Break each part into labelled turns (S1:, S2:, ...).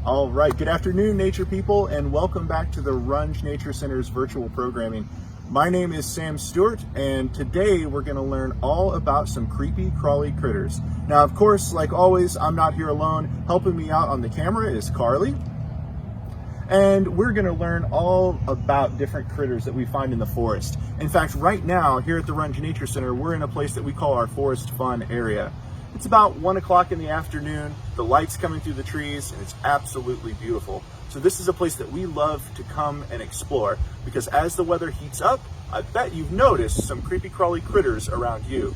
S1: All right, good afternoon, nature people, and welcome back to the Runge Nature Center's virtual programming. My name is Sam Stewart, and today we're going to learn all about some creepy, crawly critters. Now, of course, like always, I'm not here alone. Helping me out on the camera is Carly, and we're going to learn all about different critters that we find in the forest. In fact, right now, here at the Runge Nature Center, we're in a place that we call our Forest Fun area. It's about 1 o'clock in the afternoon, the light's coming through the trees, and it's absolutely beautiful. So this is a place that we love to come and explore, because as the weather heats up, I bet you've noticed some creepy crawly critters around you.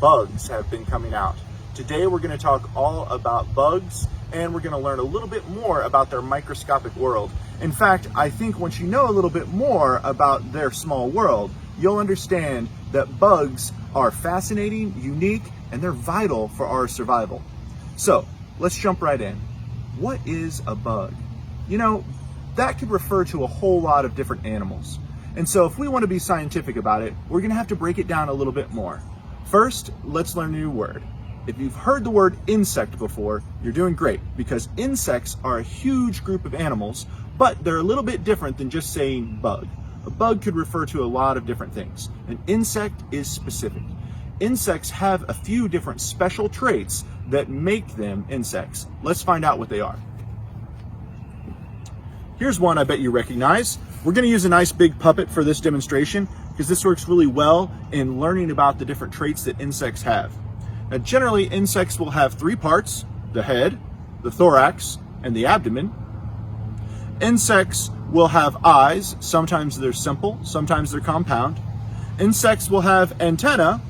S1: Bugs have been coming out. Today we're going to talk all about bugs, and we're going to learn a little bit more about their microscopic world. In fact, I think once you know a little bit more about their small world, you'll understand that bugs are fascinating, unique, and they're vital for our survival. So let's jump right in. What is a bug? You know, that could refer to a whole lot of different animals. And so if we want to be scientific about it, we're going to have to break it down a little bit more. First, let's learn a new word. If you've heard the word insect before, you're doing great, because insects are a huge group of animals, but they're a little bit different than just saying bug. A bug could refer to a lot of different things. An insect is specific. Insects have a few different special traits that make them insects. Let's find out what they are. Here's one I bet you recognize. We're going to use a nice big puppet for this demonstration because this works really well in learning about the different traits that insects have. Now, generally, insects will have 3 parts: the head, the thorax, and the abdomen. Insects will have eyes. Sometimes they're simple, sometimes they're compound. Insects will have antennae,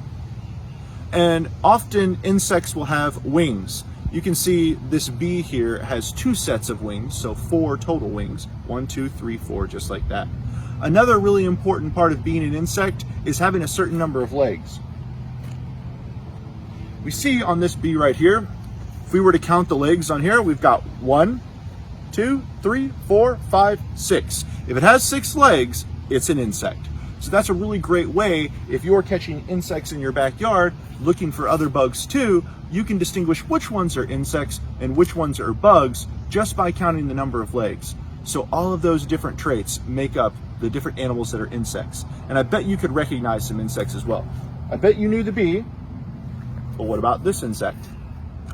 S1: and often insects will have wings. You can see this bee here has 2 sets of wings, so 4 total wings. 1, 2, 3, 4, just like that. Another really important part of being an insect is having a certain number of legs. We see on this bee right here, if we were to count the legs on here, we've got 1, 2, 3, 4, 5, 6. If it has 6 legs, it's an insect. So that's a really great way, if you're catching insects in your backyard, looking for other bugs too, you can distinguish which ones are insects and which ones are bugs just by counting the number of legs. So all of those different traits make up the different animals that are insects. And I bet you could recognize some insects as well. I bet you knew the bee, but what about this insect?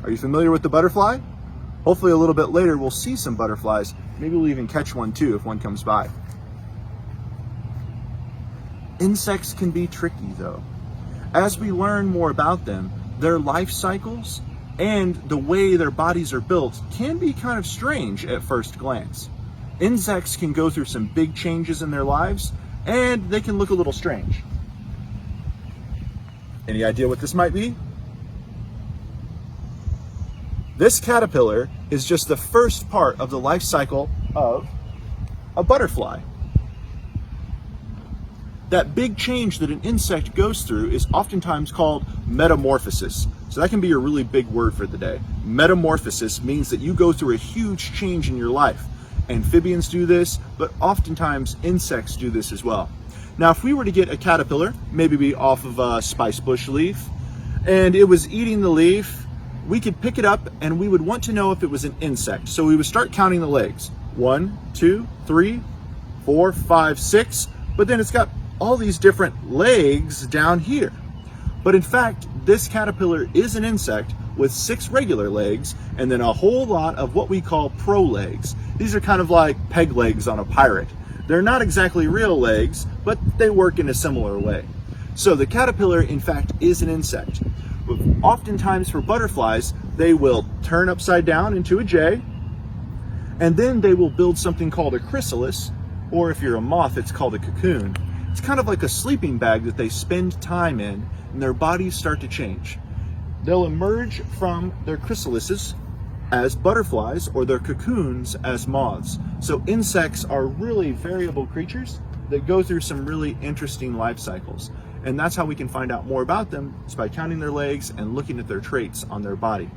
S1: Are you familiar with the butterfly? Hopefully a little bit later we'll see some butterflies. Maybe we'll even catch one too if one comes by. Insects can be tricky though. As we learn more about them, their life cycles and the way their bodies are built can be kind of strange at first glance. Insects can go through some big changes in their lives, and they can look a little strange. Any idea what this might be? This caterpillar is just the first part of the life cycle of a butterfly. That big change that an insect goes through is oftentimes called metamorphosis. So that can be a really big word for the day. Metamorphosis means that you go through a huge change in your life. Amphibians do this, but oftentimes insects do this as well. Now, if we were to get a caterpillar, maybe be off of a spice bush leaf, and it was eating the leaf, we could pick it up and we would want to know if it was an insect. So we would start counting the legs. 1, 2, 3, 4, 5, 6, but then it's got all these different legs down here. But in fact, this caterpillar is an insect with 6 regular legs and then a whole lot of what we call prolegs. These are kind of like peg legs on a pirate. They're not exactly real legs, but they work in a similar way. So the caterpillar, in fact, is an insect. Oftentimes for butterflies, they will turn upside down into a J, and then they will build something called a chrysalis, or if you're a moth, it's called a cocoon. It's kind of like a sleeping bag that they spend time in, and their bodies start to change. They'll emerge from their chrysalises as butterflies or their cocoons as moths. So insects are really variable creatures that go through some really interesting life cycles. And that's how we can find out more about them, is by counting their legs and looking at their traits on their body.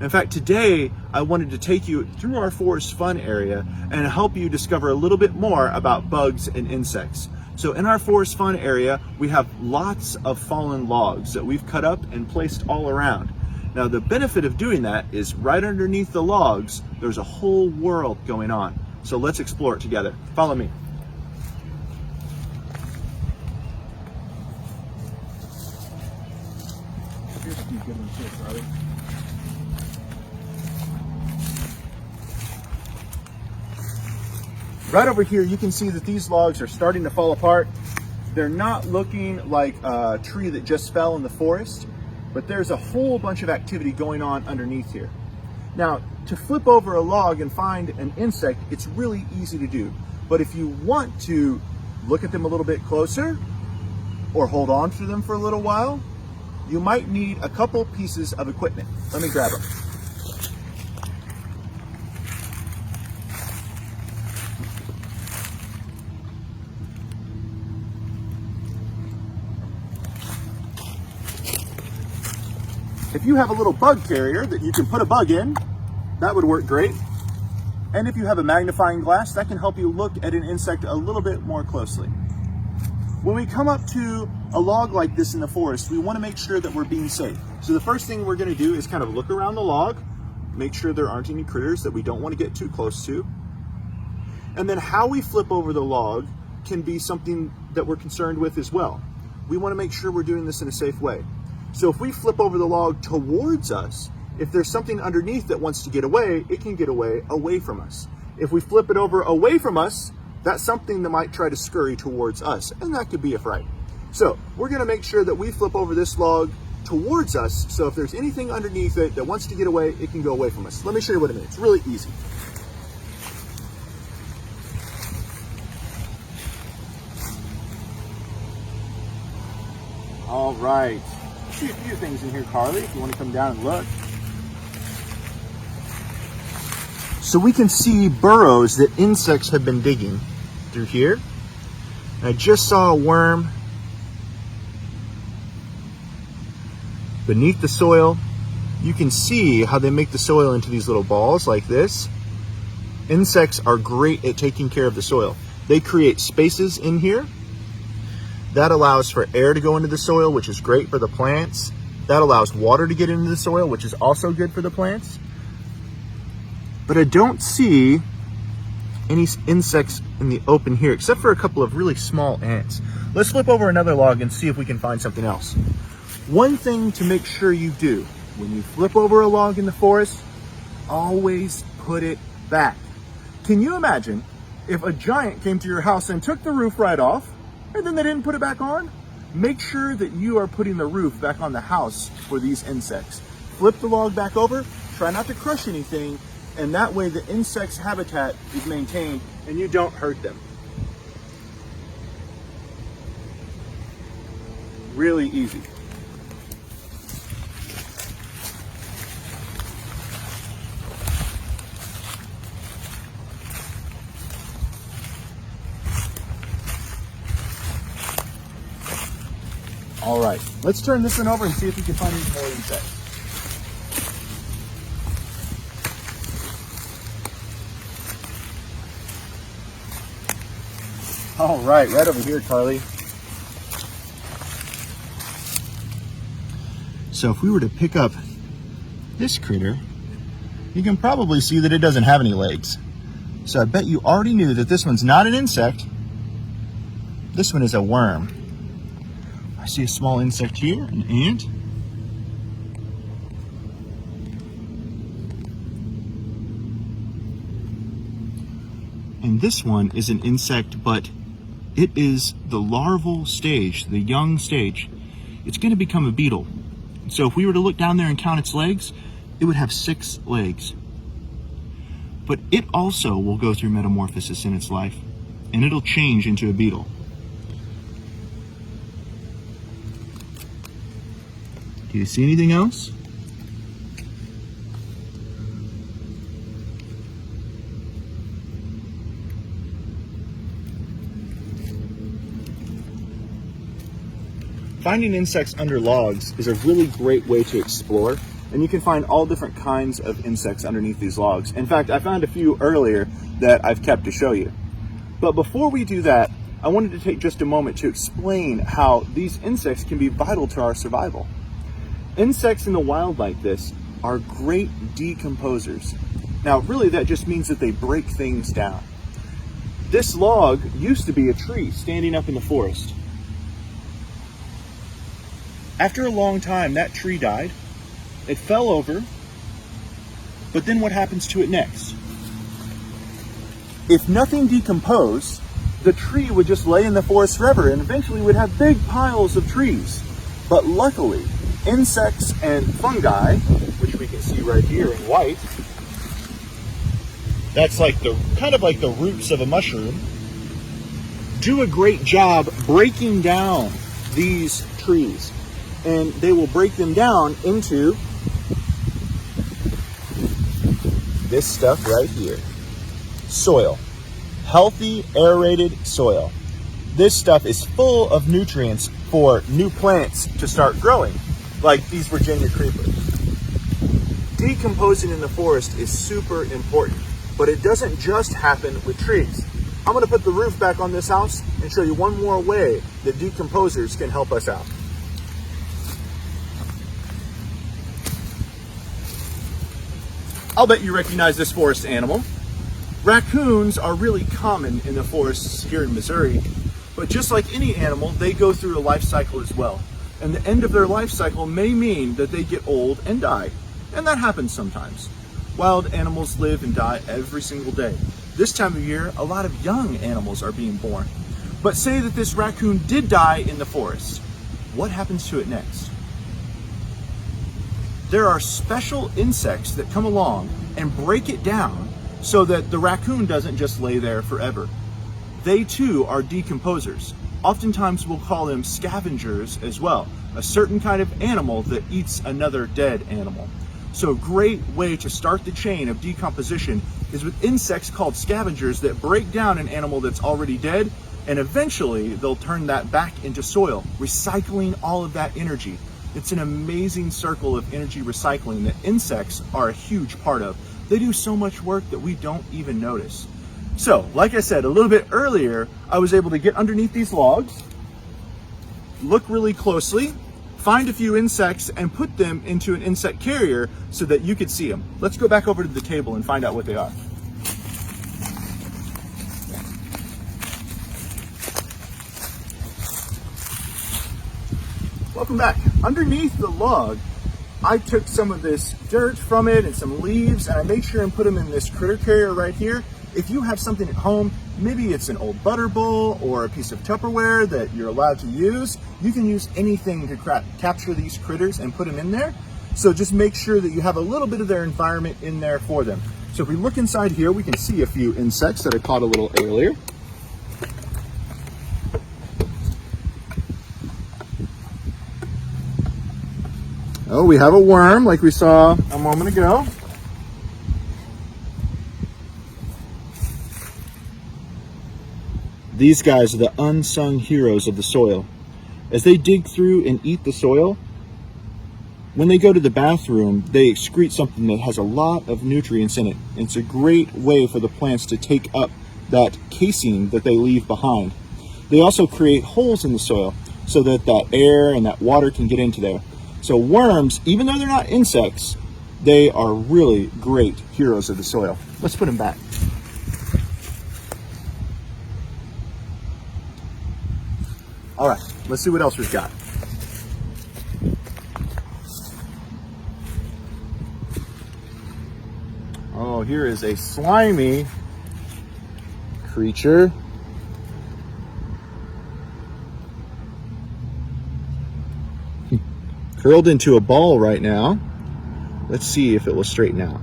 S1: In fact, today I wanted to take you through our Forest Fun area and help you discover a little bit more about bugs and insects. So in our Forest Fun area, we have lots of fallen logs that we've cut up and placed all around. Now, the benefit of doing that is right underneath the logs, there's a whole world going on. So let's explore it together. Follow me. Right over here, you can see that these logs are starting to fall apart. They're not looking like a tree that just fell in the forest, but there's a whole bunch of activity going on underneath here. Now, to flip over a log and find an insect, it's really easy to do. But if you want to look at them a little bit closer or hold on to them for a little while, you might need a couple pieces of equipment. Let me grab them. If you have a little bug carrier that you can put a bug in, that would work great. And if you have a magnifying glass, that can help you look at an insect a little bit more closely. When we come up to a log like this in the forest, we want to make sure that we're being safe. So the first thing we're going to do is kind of look around the log, make sure there aren't any critters that we don't want to get too close to. And then how we flip over the log can be something that we're concerned with as well. We want to make sure we're doing this in a safe way. So if we flip over the log towards us, if there's something underneath that wants to get away, it can get away from us. If we flip it over away from us, that's something that might try to scurry towards us, and that could be a fright. So we're going to make sure that we flip over this log towards us, so if there's anything underneath it that wants to get away, it can go away from us. Let me show you what I mean. It's really easy. All right. I see a few things in here, Carly, if you want to come down and look. So we can see burrows that insects have been digging through here. And I just saw a worm beneath the soil. You can see how they make the soil into these little balls like this. Insects are great at taking care of the soil. They create spaces in here. That allows for air to go into the soil, which is great for the plants. That allows water to get into the soil, which is also good for the plants. But I don't see any insects in the open here, except for a couple of really small ants. Let's flip over another log and see if we can find something else. One thing to make sure you do when you flip over a log in the forest, always put it back. Can you imagine if a giant came to your house and took the roof right off, and then they didn't put it back on? Make sure that you are putting the roof back on the house for these insects. Flip the log back over, try not to crush anything, and that way the insect's habitat is maintained and you don't hurt them. Really easy. All right, let's turn this one over and see if we can find any more insects. All right over here, Carly. So if we were to pick up this critter, you can probably see that it doesn't have any legs. So I bet you already knew that this one's not an insect. This one is a worm. I see a small insect here, an ant. And this one is an insect, but it is the larval stage, the young stage. It's going to become a beetle. So if we were to look down there and count its legs, it would have 6 legs. But it also will go through metamorphosis in its life, and it'll change into a beetle. Do you see anything else? Finding insects under logs is a really great way to explore, and you can find all different kinds of insects underneath these logs. In fact, I found a few earlier that I've kept to show you. But before we do that, I wanted to take just a moment to explain how these insects can be vital to our survival. insects in the wild like this are great decomposers. Now, really, that just means that they break things down. This log used to be a tree standing up in the forest. After a long time, that tree died. It fell over. But then what happens to it next? If nothing decomposed, the tree would just lay in the forest forever and eventually would have big piles of trees. But luckily, insects and fungi, which we can see right here in white, that's like kind of like the roots of a mushroom, do a great job breaking down these trees. And they will break them down into this stuff right here. Soil. Healthy, aerated soil. This stuff is full of nutrients for new plants to start growing, like these Virginia creepers. Decomposing in the forest is super important, but it doesn't just happen with trees. I'm going to put the roof back on this house and show you one more way that decomposers can help us out. I'll bet you recognize this forest animal. Raccoons are really common in the forests here in Missouri, but just like any animal, they go through a life cycle as well. And the end of their life cycle may mean that they get old and die. And that happens sometimes. Wild animals live and die every single day. This time of year, a lot of young animals are being born. But say that this raccoon did die in the forest. What happens to it next? There are special insects that come along and break it down so that the raccoon doesn't just lay there forever. They too are decomposers. Oftentimes we'll call them scavengers as well, a certain kind of animal that eats another dead animal. So a great way to start the chain of decomposition is with insects called scavengers that break down an animal that's already dead, and eventually they'll turn that back into soil, recycling all of that energy. It's an amazing circle of energy recycling that insects are a huge part of. They do so much work that we don't even notice. So, like I said a little bit earlier, I was able to get underneath these logs, look really closely, find a few insects, and put them into an insect carrier so that you could see them. Let's go back over to the table and find out what they are. Welcome back. Underneath the log, I took some of this dirt from it and some leaves, and I made sure and put them in this critter carrier right here. If you have something at home, maybe it's an old butter bowl or a piece of Tupperware that you're allowed to use, you can use anything to capture these critters and put them in there. So just make sure that you have a little bit of their environment in there for them. So if we look inside here, we can see a few insects that I caught a little earlier. Oh, we have a worm like we saw a moment ago. These guys are the unsung heroes of the soil. As they dig through and eat the soil, when they go to the bathroom, they excrete something that has a lot of nutrients in it. It's a great way for the plants to take up that casing that they leave behind. They also create holes in the soil so that that air and that water can get into there. So worms, even though they're not insects, they are really great heroes of the soil. Let's put them back. All right, let's see what else we've got. Oh, here is a slimy creature. Curled into a ball right now. Let's see if it will straighten out.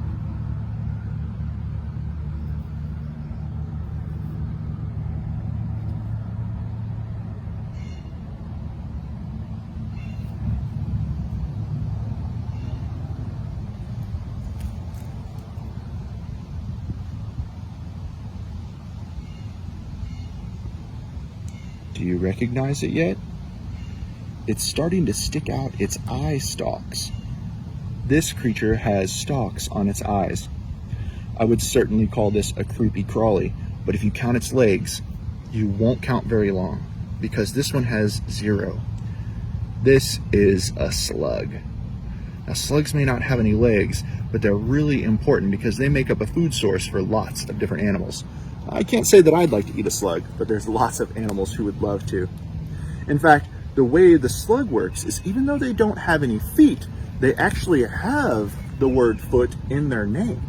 S1: Do you recognize it yet? It's starting to stick out its eye stalks. This creature has stalks on its eyes. I would certainly call this a creepy crawly, but if you count its legs, you won't count very long because this one has 0. This is a slug. Now, slugs may not have any legs, but they're really important because they make up a food source for lots of different animals. I can't say that I'd like to eat a slug, but there's lots of animals who would love to. In fact, the way the slug works is even though they don't have any feet, they actually have the word foot in their name.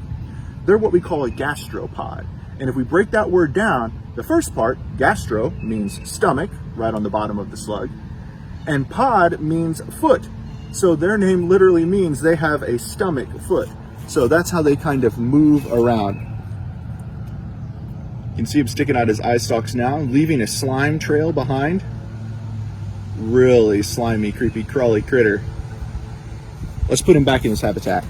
S1: They're what we call a gastropod. And if we break that word down, the first part, gastro, means stomach, right on the bottom of the slug, and pod means foot. So their name literally means they have a stomach foot. So that's how they kind of move around. You can see him sticking out his eye stalks now, leaving a slime trail behind. Really slimy, creepy, crawly critter. Let's put him back in his habitat.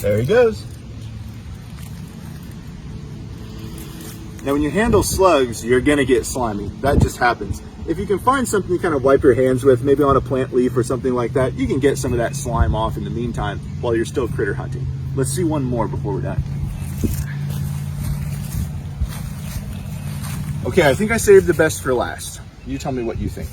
S1: There he goes. Now when you handle slugs, you're gonna get slimy. That just happens. If you can find something to kind of wipe your hands with, maybe on a plant leaf or something like that, you can get some of that slime off in the meantime while you're still critter hunting. Let's see one more before we're done. Okay, I think I saved the best for last. You tell me what you think.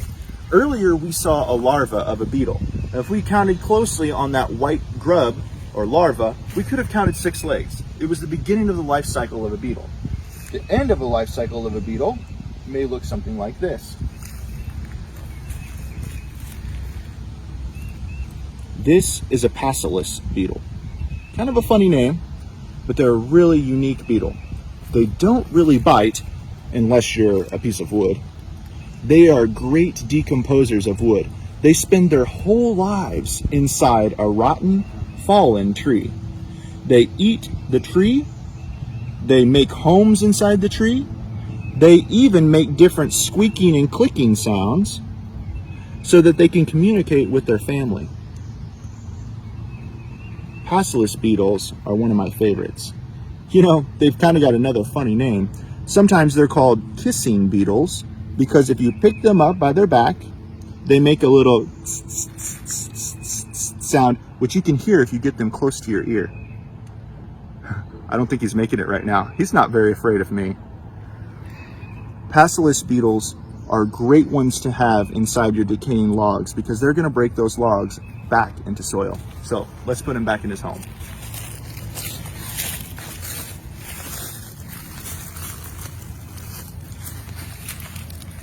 S1: Earlier we saw a larva of a beetle. Now, if we counted closely on that white grub or larva, we could have counted 6 legs. It was the beginning of the life cycle of a beetle. The end of the life cycle of a beetle may look something like this. This is a passerless beetle. Kind of a funny name, but they're a really unique beetle. They don't really bite unless you're a piece of wood. They are great decomposers of wood. They spend their whole lives inside a rotten, fallen tree. They eat the tree. They make homes inside the tree. They even make different squeaking and clicking sounds so that they can communicate with their family. Passerless beetles are one of my favorites. You know, they've kind of got another funny name. Sometimes they're called kissing beetles because if you pick them up by their back, they make a little sound, which you can hear if you get them close to your ear. I don't think he's making it right now. He's not very afraid of me. Passerless beetles are great ones to have inside your decaying logs because they're going to break those logs back into soil. So let's put him back in his home.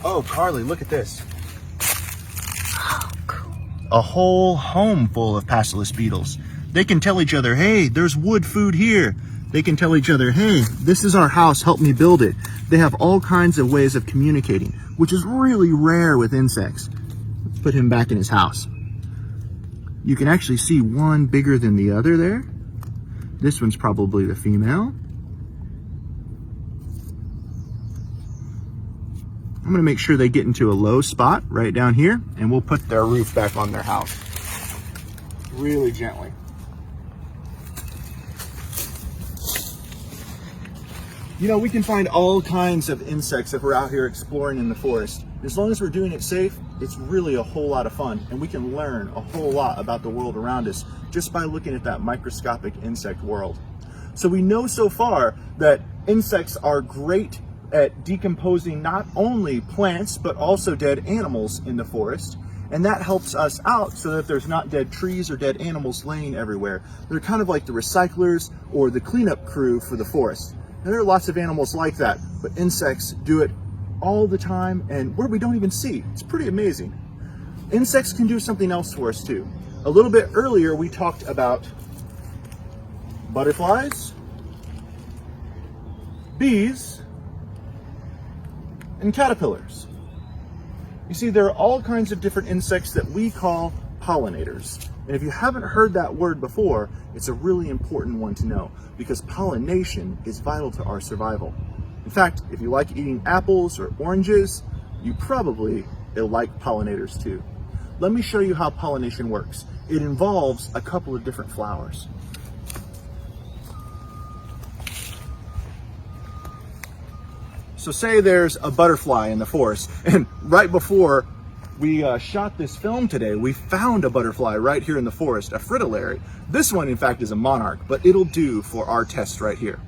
S1: Oh, Carly, look at this.
S2: Oh, cool.
S1: A whole home full of passerless beetles. They can tell each other, hey, there's wood food here. They can tell each other, hey, this is our house, help me build it. They have all kinds of ways of communicating, which is really rare with insects. Let's put him back in his house. You can actually see one bigger than the other there. This one's probably the female. I'm gonna make sure they get into a low spot right down here, and we'll put their roof back on their house. Really gently. You know, we can find all kinds of insects if we're out here exploring in the forest. As long as we're doing it safe, it's really a whole lot of fun, and we can learn a whole lot about the world around us just by looking at that microscopic insect world. So we know so far that insects are great at decomposing not only plants, but also dead animals in the forest. And that helps us out so that there's not dead trees or dead animals laying everywhere. They're kind of like the recyclers or the cleanup crew for the forest. And there are lots of animals like that, but insects do it all the time and where we don't even see. It's pretty amazing. Insects can do something else for us too. A little bit earlier, we talked about butterflies, bees, and caterpillars. You see, there are all kinds of different insects that we call pollinators. And if you haven't heard that word before, it's a really important one to know because pollination is vital to our survival. In fact, if you like eating apples or oranges, you probably will like pollinators too. Let me show you how pollination works. It involves a couple of different flowers. So say there's a butterfly in the forest, and right before we shot this film today, we found a butterfly right here in the forest, a fritillary. This one, in fact, is a monarch, but it'll do for our test right here.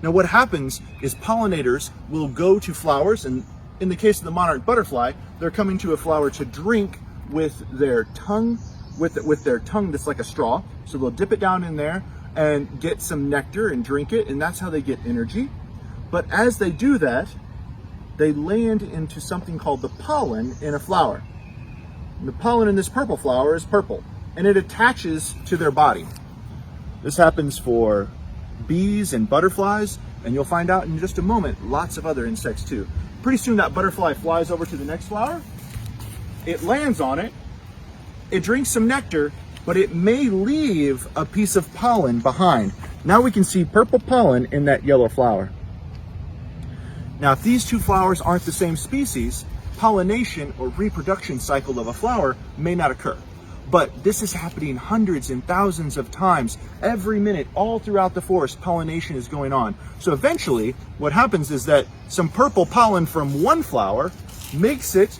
S1: Now what happens is pollinators will go to flowers, and in the case of the monarch butterfly, they're coming to a flower to drink with their tongue, with their tongue that's like a straw. So they'll dip it down in there and get some nectar and drink it, and that's how they get energy. But as they do that, they land into something called the pollen in a flower. And the pollen in this purple flower is purple, and it attaches to their body. This happens for bees and butterflies, and you'll find out in just a moment, lots of other insects too. Pretty soon that butterfly flies over to the next flower, it lands on it, it drinks some nectar, but it may leave a piece of pollen behind. Now we can see purple pollen in that yellow flower. Now, if these two flowers aren't the same species, pollination or reproduction cycle of a flower may not occur. But this is happening hundreds and thousands of times every minute, all throughout the forest. Pollination is going on. So eventually, what happens is that some purple pollen from one flower makes it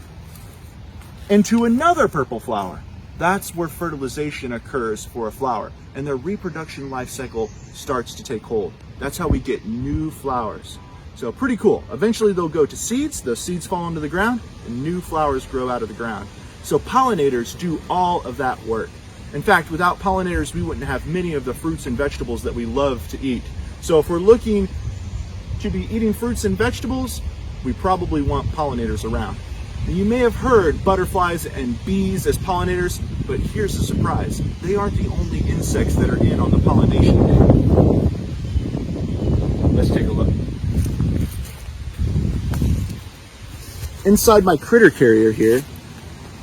S1: into another purple flower. That's where fertilization occurs for a flower, and their reproduction life cycle starts to take hold. That's how we get new flowers. So pretty cool. Eventually they'll go to seeds, those seeds fall into the ground, and new flowers grow out of the ground. So pollinators do all of that work. In fact, without pollinators, we wouldn't have many of the fruits and vegetables that we love to eat. So if we're looking to be eating fruits and vegetables, we probably want pollinators around. Now, you may have heard butterflies and bees as pollinators, but here's the surprise. They aren't the only insects that are in on the pollination day. Let's take a look. Inside my critter carrier here,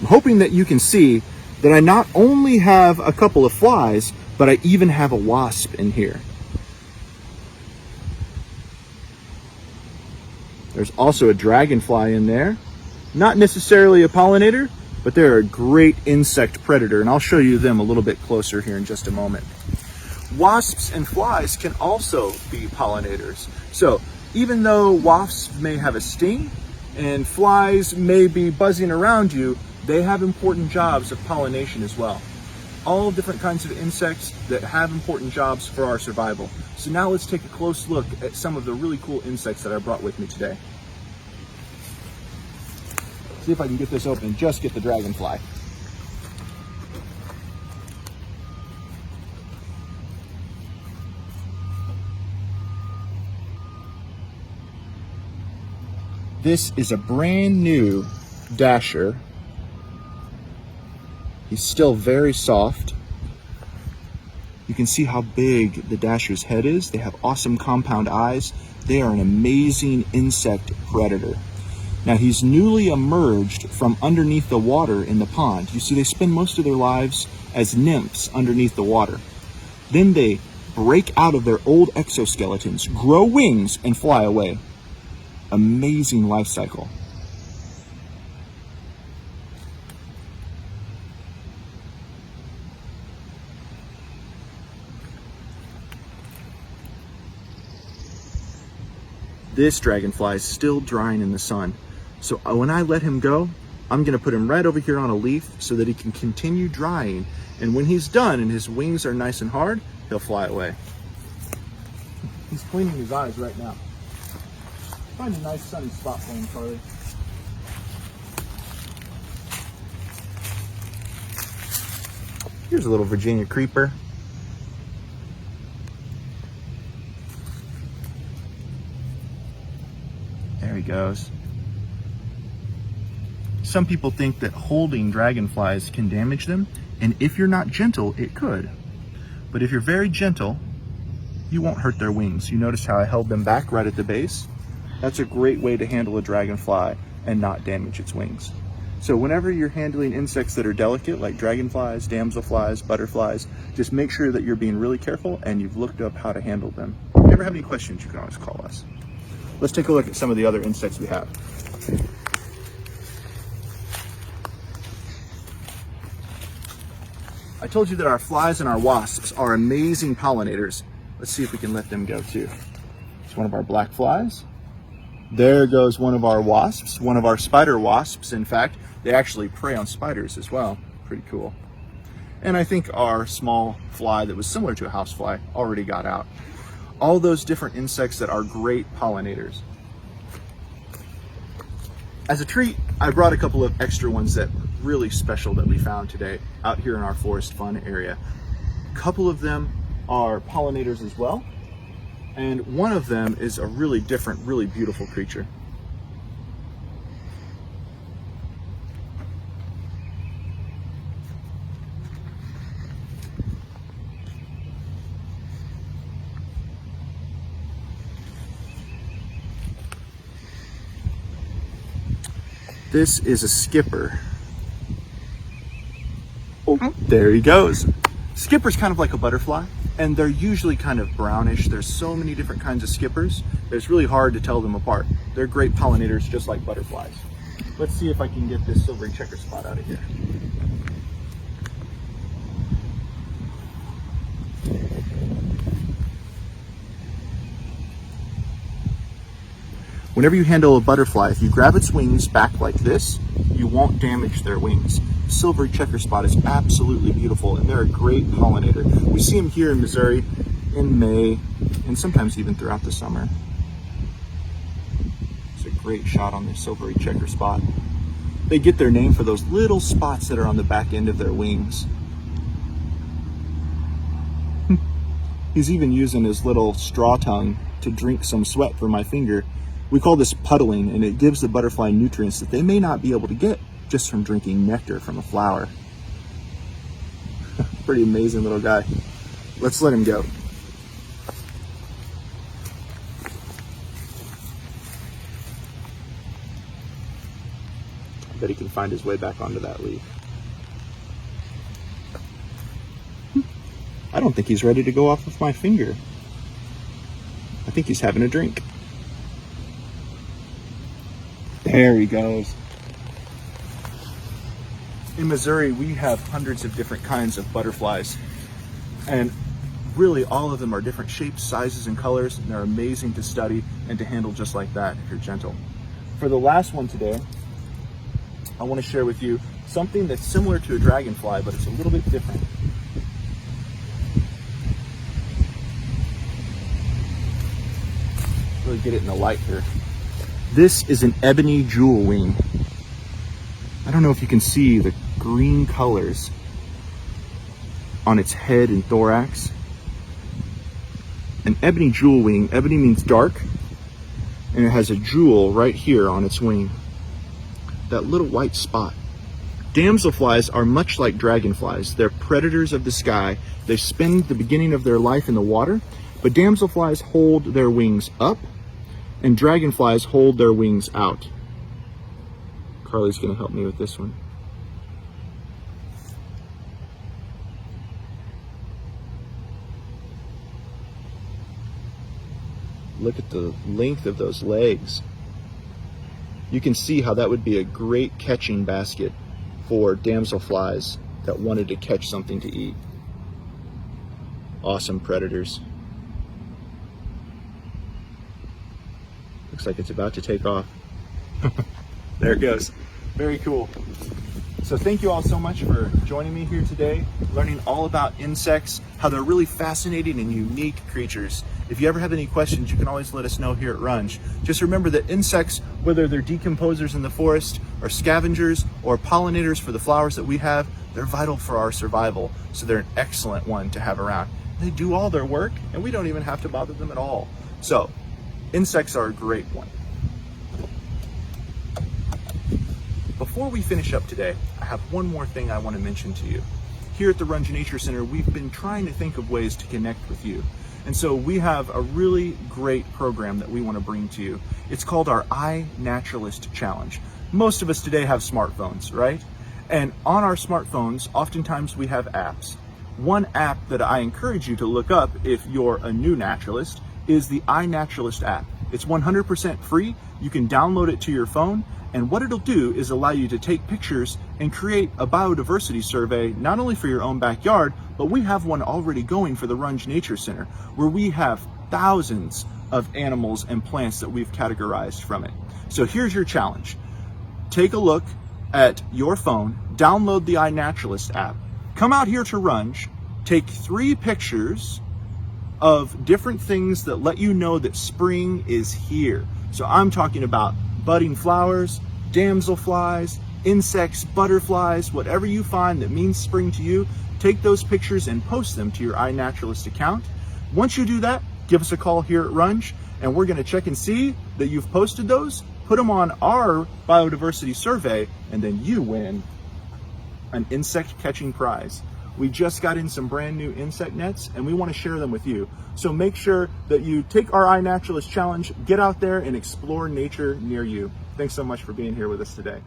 S1: I'm hoping that you can see that I not only have a couple of flies, but I even have a wasp in here. There's also a dragonfly in there. Not necessarily a pollinator, but they're a great insect predator, and I'll show you them a little bit closer here in just a moment. Wasps and flies can also be pollinators. So even though wasps may have a sting and flies may be buzzing around you, they have important jobs of pollination as well. All different kinds of insects that have important jobs for our survival. So now let's take a close look at some of the really cool insects that I brought with me today. See if I can get this open and just get the dragonfly. This is a brand new dasher. He's still very soft. You can see how big the dasher's head is. They have awesome compound eyes. They are an amazing insect predator. Now he's newly emerged from underneath the water in the pond. You see, they spend most of their lives as nymphs underneath the water. Then they break out of their old exoskeletons, grow wings, and fly away. Amazing life cycle. This dragonfly is still drying in the sun. So when I let him go, I'm gonna put him right over here on a leaf so that he can continue drying. And when he's done and his wings are nice and hard, he'll fly away. He's cleaning his eyes right now. Find a nice sunny spot for him, Charlie. Here's a little Virginia creeper. There he goes. Some people think that holding dragonflies can damage them, and if you're not gentle, it could. But if you're very gentle, you won't hurt their wings. You notice how I held them back right at the base? That's a great way to handle a dragonfly and not damage its wings. So whenever you're handling insects that are delicate, like dragonflies, damselflies, butterflies, just make sure that you're being really careful and you've looked up how to handle them. If you ever have any questions, you can always call us. Let's take a look at some of the other insects we have. I told you that our flies and our wasps are amazing pollinators. Let's see if we can let them go too. It's one of our black flies. There goes one of our wasps, one of our spider wasps. In fact, they actually prey on spiders as well. Pretty cool. And I think our small fly that was similar to a housefly already got out. all those different insects that are great pollinators. As a treat, I brought a couple of extra ones that are really special that we found today out here in our forest fun area. A couple of them are pollinators as well, and one of them is a really different, really beautiful creature. This is a skipper. Oh, there he goes. Skipper's kind of like a butterfly, and they're usually kind of brownish. There's so many different kinds of skippers, it's really hard to tell them apart. They're great pollinators just like butterflies. Let's see if I can get this silvery checker spot out of here. Whenever you handle a butterfly, if you grab its wings back like this, you won't damage their wings. Silvery checker spot is absolutely beautiful, and they're a great pollinator. We see them here in Missouri in May, and sometimes even throughout the summer. It's a great shot on this silvery checker spot. They get their name for those little spots that are on the back end of their wings. He's even using his little straw tongue to drink some sweat from my finger. We call this puddling, and it gives the butterfly nutrients that they may not be able to get just from drinking nectar from a flower. Pretty amazing little guy. Let's let him go. I bet he can find his way back onto that leaf. I don't think he's ready to go off with my finger. I think he's having a drink. There he goes. In Missouri, we have hundreds of different kinds of butterflies, and really all of them are different shapes, sizes, and colors, and they're amazing to study and to handle just like that if you're gentle. For the last one today, I want to share with you something that's similar to a dragonfly, but it's a little bit different. Really get it in the light here. This is an ebony jewel wing. I don't know if you can see the green colors on its head and thorax. An ebony jewel wing, ebony means dark, and it has a jewel right here on its wing. That little white spot. Damselflies are much like dragonflies. They're predators of the sky. They spend the beginning of their life in the water, but damselflies hold their wings up, and dragonflies hold their wings out. Carly's gonna help me with this one. Look at the length of those legs. You can see how that would be a great catching basket for damselflies that wanted to catch something to eat. Awesome predators. Looks like it's about to take off. There it goes. Very cool. So thank you all so much for joining me here today, learning all about insects, how they're really fascinating and unique creatures. If you ever have any questions, you can always let us know here at Runge. Just remember that insects, whether they're decomposers in the forest, or scavengers, or pollinators for the flowers that we have, they're vital for our survival. So they're an excellent one to have around. They do all their work, and we don't even have to bother them at all. So insects are a great one. Before we finish up today, I have one more thing I want to mention to you. Here at the Runge Nature Center, we've been trying to think of ways to connect with you. And so we have a really great program that we want to bring to you. It's called our iNaturalist Challenge. Most of us today have smartphones, right? And on our smartphones, oftentimes we have apps. One app that I encourage you to look up if you're a new naturalist is the iNaturalist app. It's 100% free. You can download it to your phone, and what it'll do is allow you to take pictures and create a biodiversity survey, not only for your own backyard, but we have one already going for the Runge Nature Center, where we have thousands of animals and plants that we've categorized from it. So here's your challenge. Take a look at your phone, download the iNaturalist app, come out here to Runge, take 3 pictures of different things that let you know that spring is here. So I'm talking about budding flowers, damselflies, insects, butterflies, whatever you find that means spring to you. Take those pictures and post them to your iNaturalist account. Once you do that, give us a call here at Runge, and we're going to check and see that you've posted those, put them on our biodiversity survey, and then you win an insect catching prize. We just got in some brand new insect nets and we want to share them with you. So make sure that you take our iNaturalist challenge, get out there and explore nature near you. Thanks so much for being here with us today.